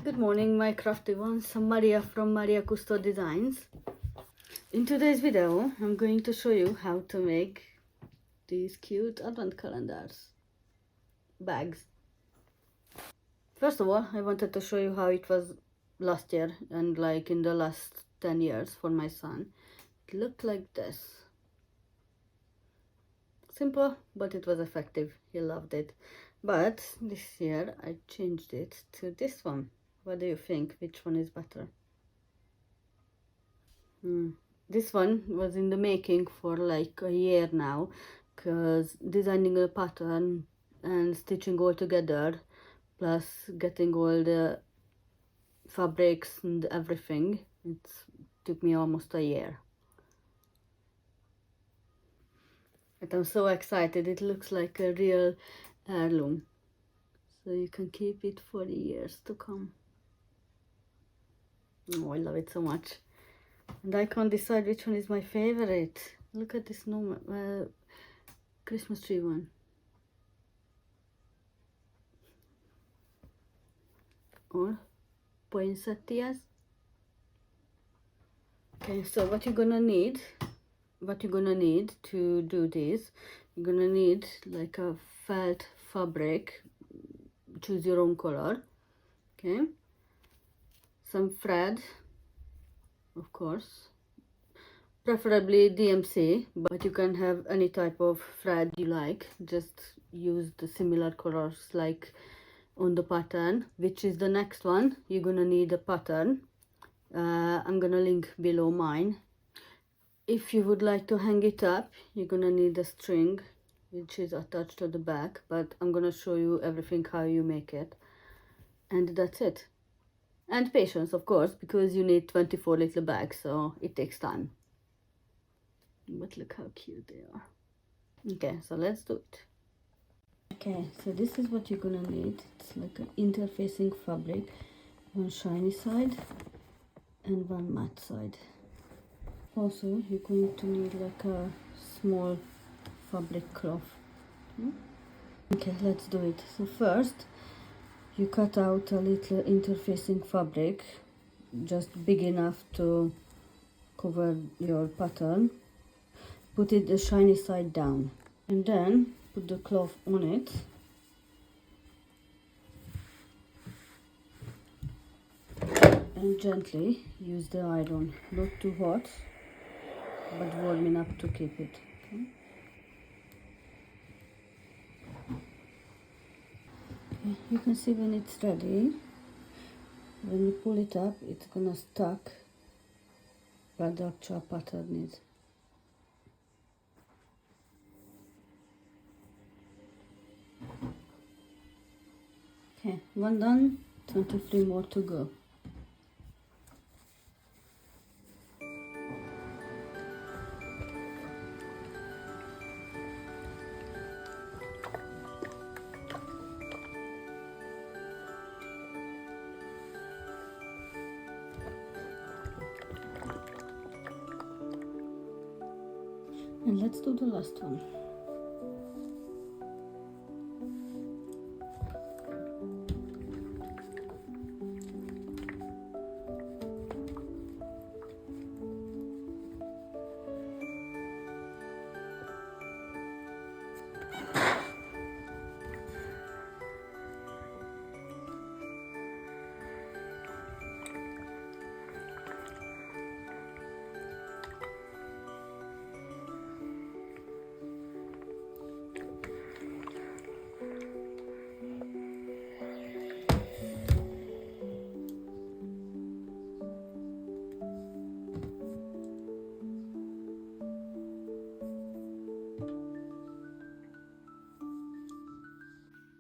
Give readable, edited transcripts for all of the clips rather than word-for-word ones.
Good morning, my crafty ones. I'm Maria from Maria Custo Designs. In today's video, I'm going to show you how to make these cute advent calendars bags. First of all, I wanted to show you how it was last year and like in the last 10 years for my son. It looked like this. Simple, but it was effective. He loved it. But this year I changed it to this one. What do you think? Which one is better? This one was in the making for like a year now, because designing a pattern and stitching all together, plus getting all the fabrics and everything, it took me almost a year. But I'm so excited. It looks like a real heirloom, so you can keep it for years to come. Oh, I love it so much. And I can't decide which one is my favorite. Look at this normal Christmas tree one. Or poinsettias. Okay, so what you're gonna need to do this, you're gonna need like a felt fabric, choose your own color, okay, some thread, of course, preferably DMC, but you can have any type of thread you like. Just use the similar colors like on the pattern, which is the next one. You're gonna need a pattern. I'm gonna link below mine. If you would like to hang it up, you're gonna need a string which is attached to the back, but I'm gonna show you everything how you make it, and that's it. And patience, of course, because you need 24 little bags, so it takes time. But look how cute they are. Okay, so let's do it. Okay, so this is what you're gonna need. It's like an interfacing fabric, one shiny side and one matte side. Also, you're going to need like a small fabric cloth. Okay, let's do it. So first, you cut out a little interfacing fabric, just big enough to cover your pattern. Put it the shiny side down, and then put the cloth on it. And gently use the iron, not too hot, but warm enough to keep it. Okay? Okay, you can see when it's ready, when you pull it up, it's gonna stuck where the actual pattern is. Okay, one done, 23 more to go. And let's do the last one.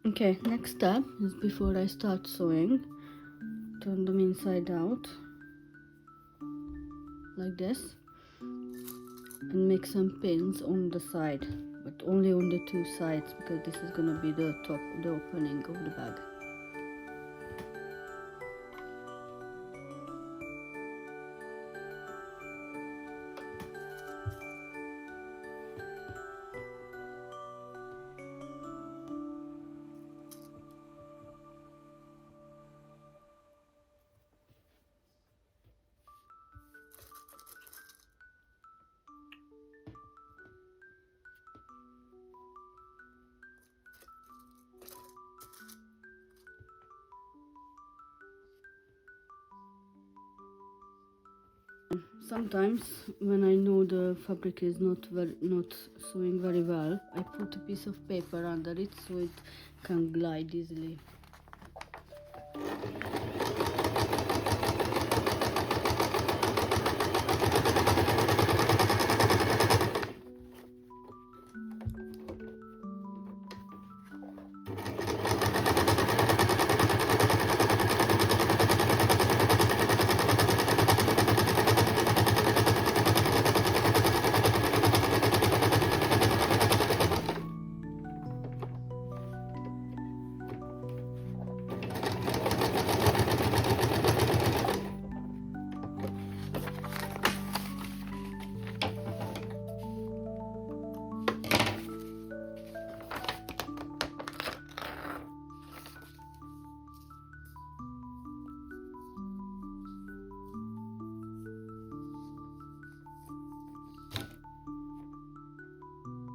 Okay, next step is before I start sewing, turn them inside out like this and make some pins on the side, but only on the two sides, because this is gonna be the top, the opening of the bag. Sometimes when I know the fabric is not sewing very well, I put a piece of paper under it so it can glide easily.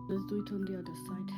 Let's do it on the other side.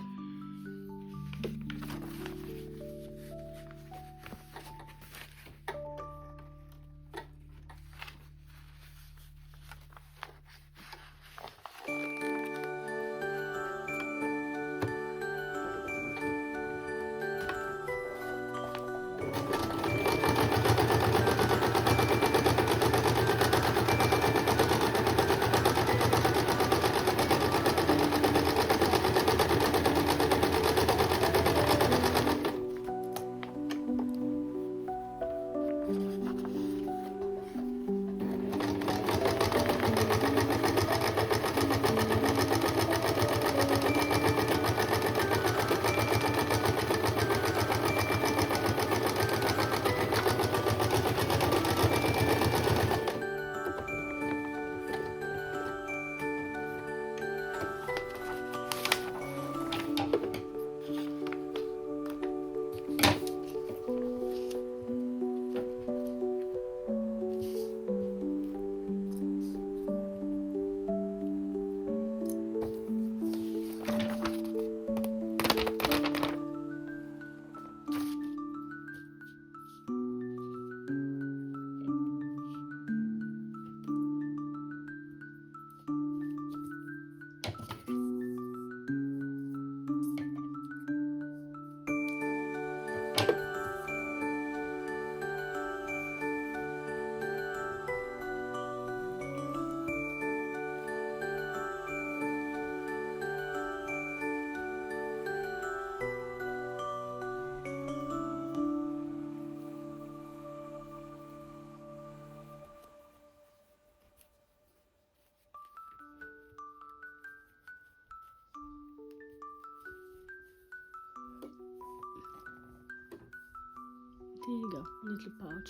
There you go, a little pouch.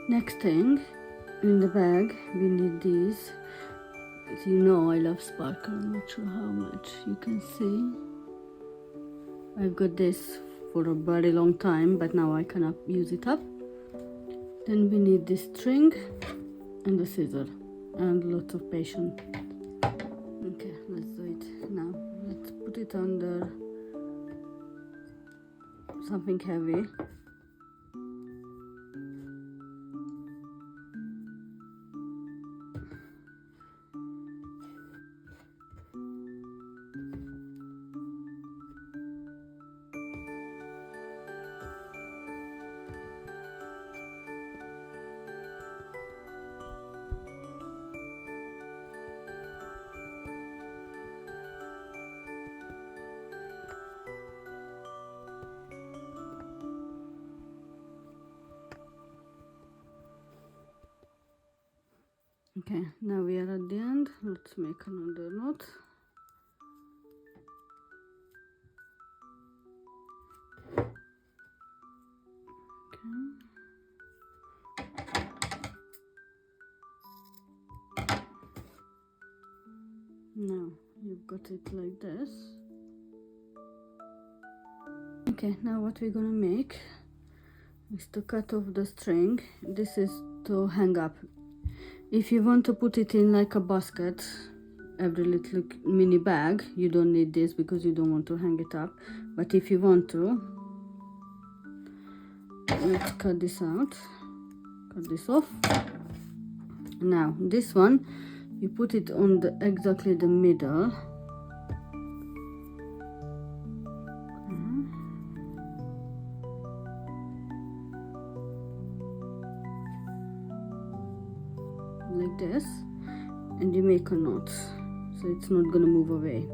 Next thing, in the bag we need these. As you know, I love sparkle. I'm not sure how much you can see. I've got this for a very long time, but now I cannot use it up. Then we need this string and the scissor and lots of patience. Okay, let's do it now. Let's put it under something heavy. Okay, now we are at the end. Let's make another knot. Now you've got it like this. Okay, now what we're gonna make is to cut off the string. This is to hang up. If you want to put it in like a basket, every little mini bag, you don't need this because you don't want to hang it up. But if you want to, let's cut this out, cut this off. Now this one, you put it on the exactly the middle. Like this, and you make a knot so it's not gonna move away.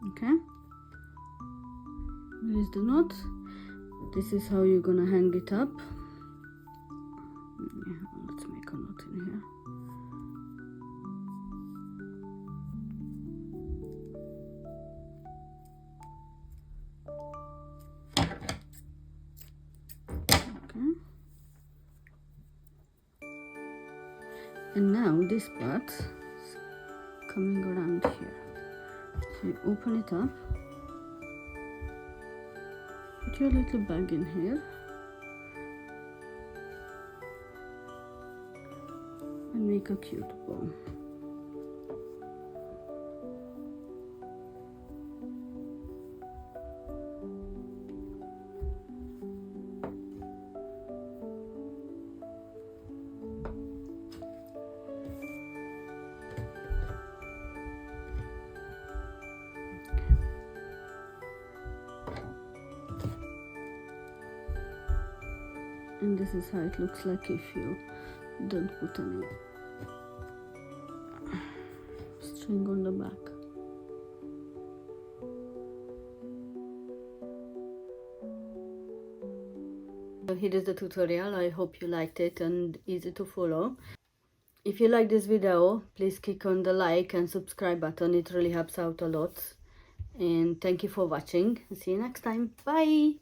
Okay, there is the knot. This is how you're gonna hang it up. Yeah, let's make a knot in here. And now this part is coming around here. So you open it up, put your little bag in here, and make a cute bow. And this is how it looks like if you don't put any string on the back. So here is the tutorial. I hope you liked it and easy to follow. If you like this video, please click on the like and subscribe button. It really helps out a lot. And thank you for watching. See you next time. Bye.